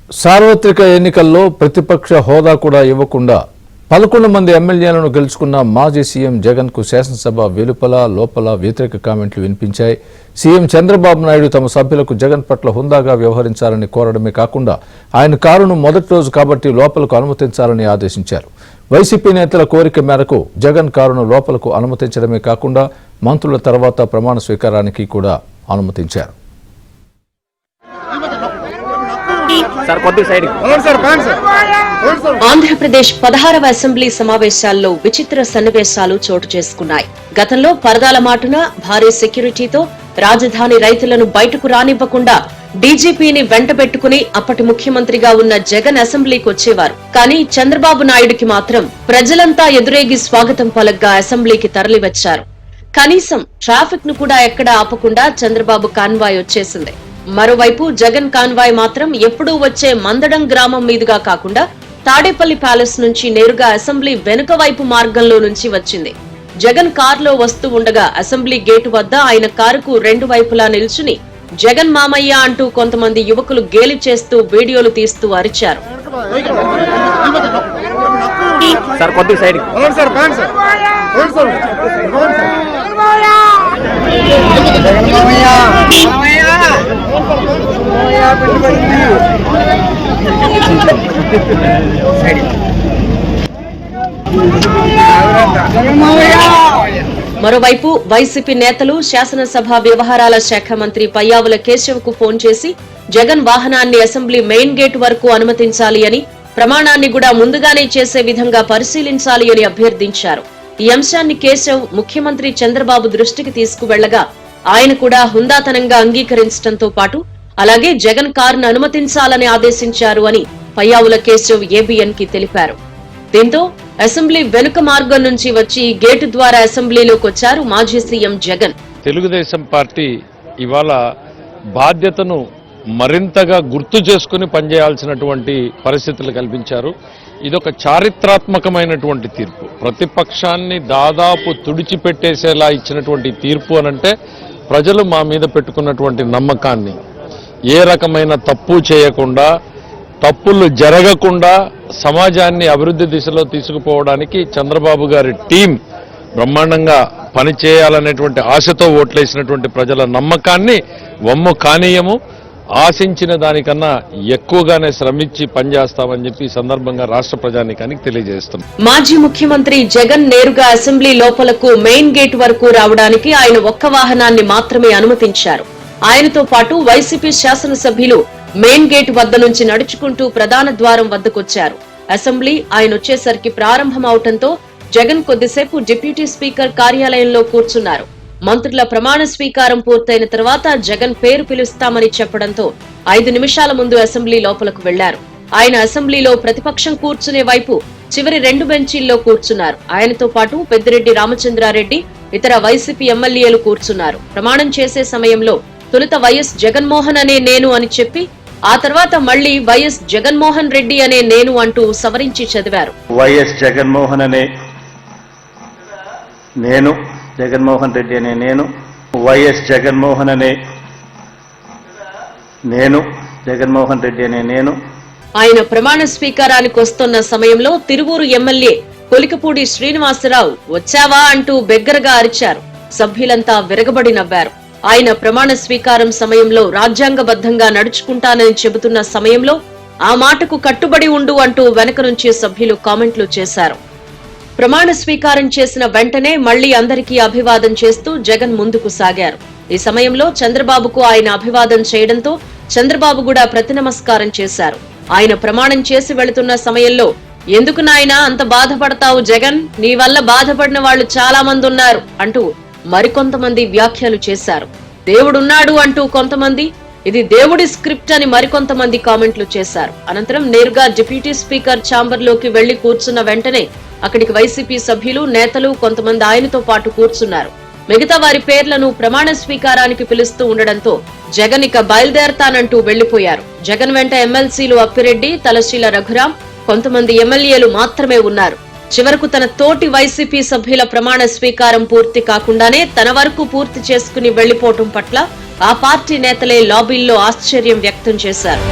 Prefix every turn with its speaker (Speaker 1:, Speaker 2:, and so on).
Speaker 1: సార్వత్రిక ఎన్నికల్లో ప్రతిపక్ష హోదా కూడా ఇవ్వకుండా 11 మంది ఎమ్మెల్యేలను గెలుచుకున్న మాజీ సీఎం జగన్ కు శాసనసభ వెలుపల లోపల వ్యతిరేక కామెంట్లు వినిపించాయి. సీఎం చంద్రబాబు నాయుడు తమ సభ్యులకు జగన్ పట్ల హుందాగా వ్యవహరించాలని కోరడమే కాకుండా ఆయన కారును మొదటి రోజు కాబట్టి లోపలకు అనుమతించాలని ఆదేశించారు. వైసీపీ నేతల కోరిక మేరకు జగన్ కారును లోపలకు అనుమతించడమే కాకుండా మంత్రుల తర్వాత ప్రమాణ స్వీకారానికి కూడా అనుమతించారు.
Speaker 2: ఆంధ్రప్రదేశ్ 16వ అసెంబ్లీ సమావేశాల్లో విచిత్ర సన్నివేశాలు చోటు చేసుకున్నాయి. గతంలో పరదాల మాటున భారీ సెక్యూరిటీతో రాజధాని రైతులను బయటకు రానివ్వకుండా డీజీపీని వెంటబెట్టుకుని అప్పటి ముఖ్యమంత్రిగా ఉన్న జగన్ అసెంబ్లీకి వచ్చేవారు. కానీ చంద్రబాబు నాయుడుకి మాత్రం ప్రజలంతా ఎదురేగి స్వాగతం పలగ్గా అసెంబ్లీకి తరలివచ్చారు. కనీసం ట్రాఫిక్ ను కూడా ఎక్కడా ఆపకుండా చంద్రబాబు కాన్వాయ్ వచ్చేసింది. మరోవైపు జగన్ కాన్వాయ్ మాత్రం ఎప్పుడూ వచ్చే మందడం గ్రామం మీదుగా కాకుండా తాడేపల్లి ప్యాలెస్ నుంచి నేరుగా అసెంబ్లీ వెనుక వైపు మార్గంలో నుంచి వచ్చింది. జగన్ కారులో వస్తూ ఉండగా అసెంబ్లీ గేటు వద్ద ఆయన కారుకు రెండు వైపులా నిల్చుని జగన్ మామయ్య అంటూ కొంతమంది యువకులు గేలి చేస్తూ వీడియోలు తీస్తూ అరిచారు. మరోవైపు వైసీపీ నేతలు శాసనసభ వ్యవహారాల శాఖ మంత్రి పయ్యావుల కేశవ్ కు ఫోన్ చేసి జగన్ వాహనాన్ని అసెంబ్లీ మెయిన్ గేట్ వరకు అనుమతించాలి అని, ప్రమాణాన్ని కూడా ముందుగానే చేసే విధంగా పరిశీలించాలి అని అభ్యర్థించారు. ఈ అంశాన్ని కేశవ్ ముఖ్యమంత్రి చంద్రబాబు దృష్టికి తీసుకువెళ్లగా ఆయన కూడా హుందాతనంగా అంగీకరించడంతో పాటు అలాగే జగన్ కారును అనుమతించాలని ఆదేశించారు అని పయ్యావుల కేశవ్ ఏబిఎన్ కి తెలిపారు. దీంతో అసెంబ్లీ వెనుక మార్గం నుంచి వచ్చి గేటు ద్వారా అసెంబ్లీలోకి వచ్చారు మాజీ సీఎం జగన్.
Speaker 3: తెలుగుదేశం పార్టీ ఇవాళ బాధ్యతను మరింతగా గుర్తు చేసుకుని పనిచేయాల్సినటువంటి పరిస్థితులు కల్పించారు. ఇదొక చారిత్రాత్మకమైనటువంటి తీర్పు. ప్రతిపక్షాన్ని దాదాపు తుడిచిపెట్టేసేలా ఇచ్చినటువంటి తీర్పు అనంటే ప్రజలు మా మీద పెట్టుకున్నటువంటి నమ్మకాన్ని, ఏ రకమైన తప్పు చేయకుండా, తప్పులు జరగకుండా సమాజాన్ని అభివృద్ధి దిశలో తీసుకుపోవడానికి చంద్రబాబు గారి టీం బ్రహ్మాండంగా పనిచేయాలనేటువంటి ఆశతో ఓట్లేసినటువంటి ప్రజల నమ్మకాన్ని వమ్ము కానీయము, ఆశించిన దానికన్నా ఎక్కువగానే శ్రమించి పనిచేస్తామని చెప్పి ఈ సందర్భంగా రాష్ట్ర ప్రజానీకానికి తెలియజేస్తున్నాం.
Speaker 2: మాజీ ముఖ్యమంత్రి జగన్ నేరుగా అసెంబ్లీ లోపలకు మెయిన్ గేట్ వరకు రావడానికి ఆయన ఒక్క వాహనాన్ని మాత్రమే అనుమతించారు. ఆయనతో పాటు వైసీపీ శాసనసభ్యులు మెయిన్ గేట్ వద్ద నుంచి నడుచుకుంటూ ప్రధాన ద్వారం వద్దకొచ్చారు. అసెంబ్లీ ఆయన వచ్చేసరికి ప్రారంభమవటంతో జగన్ కొద్దిసేపు డిప్యూటీ స్పీకర్ కార్యాలయంలో కూర్చున్నారు. మంత్రుల ప్రమాణ స్వీకారం పూర్తయిన తర్వాత జగన్ పేరు పిలుస్తామని చెప్పడంతో 5 నిమిషాల ముందు అసెంబ్లీ లోపలకు వెళ్లారు. ఆయన అసెంబ్లీలో ప్రతిపక్షం కూర్చునే వైపు చివరి 2 బెంచీల్లో కూర్చున్నారు. ఆయనతో పాటు పెద్దిరెడ్డి రామచంద్రారెడ్డి, ఇతర వైసీపీ ఎమ్మెల్యేలు కూర్చున్నారు. ప్రమాణం చేసే సమయంలో తొలుత వైఎస్ జగన్మోహన్ అనే నేను అని చెప్పి ఆ తర్వాత మళ్లీ వైఎస్ జగన్మోహన్ రెడ్డి అనే నేను అంటూ సవరించి చదివారు.
Speaker 4: వైఎస్ జగన్మోహన్ అనే నేను, జగన్మోహన్ రెడ్డి అనే నేను, వైఎస్ జగన్మోహన్ అనే నేను, జగన్మోహన్ రెడ్డి అనే నేను.
Speaker 2: ఆయన ప్రమాణ స్వీకారానికి వస్తున్న సమయంలో తిరువూరు ఎమ్మెల్యే కొలికపూడి శ్రీనివాసరావు వచ్చావా అంటూ బెగ్గరగా అరిచారు. సభ్యులంతా విరగబడి నవ్వారు. ఆయన ప్రమాణ స్వీకారం సమయంలో రాజ్యాంగబద్ధంగా నడుచుకుంటానని చెబుతున్న సమయంలో ఆ మాటకు కట్టుబడి ఉండు అంటూ వెనక నుంచి సభ్యులు కామెంట్లు చేశారు. ప్రమాణ స్వీకారం చేసిన వెంటనే మళ్లీ అందరికీ అభివాదం చేస్తూ జగన్ ముందుకు సాగారు. ఈ సమయంలో చంద్రబాబుకు ఆయన అభివాదం చేయడంతో చంద్రబాబు కూడా ప్రతినమస్కారం చేశారు. ఆయన ప్రమాణం చేసి వెళుతున్న సమయంలో ఎందుకు నాయనా అంత బాధపడతావు జగన్, నీ వల్ల బాధపడిన వాళ్లు చాలా మంది ఉన్నారు అంటూ మరికొంతమంది వ్యాఖ్యలు చేశారు. దేవుడున్నాడు అంటూ కొంతమంది, ఇది దేవుడి స్క్రిప్ట్ అని మరికొంతమంది కామెంట్లు చేశారు. అనంతరం నేరుగా డిప్యూటీ స్పీకర్ ఛాంబర్ లోకి వెళ్లి కూర్చున్న వెంటనే అక్కడికి వైసీపీ సభ్యులు, నేతలు కొంతమంది ఆయనతో పాటు కూర్చున్నారు. మిగతా వారి పేర్లను ప్రమాణ స్వీకారానికి పిలుస్తూ ఉండడంతో జగన్ ఇక బయలుదేరతానంటూ వెళ్లిపోయారు. జగన్ వెంట ఎమ్మెల్సీలు అప్పిరెడ్డి, తలశీల రఘురాం, కొంతమంది ఎమ్మెల్యేలు మాత్రమే ఉన్నారు. చివరకు తన తోటి వైసీపీ సభ్యుల ప్రమాణ స్వీకారం పూర్తి కాకుండానే తన వరకు పూర్తి చేసుకుని వెళ్లిపోవటం పట్ల ఆ పార్టీ నేతలే లాబీల్లో ఆశ్చర్యం వ్యక్తం చేశారు.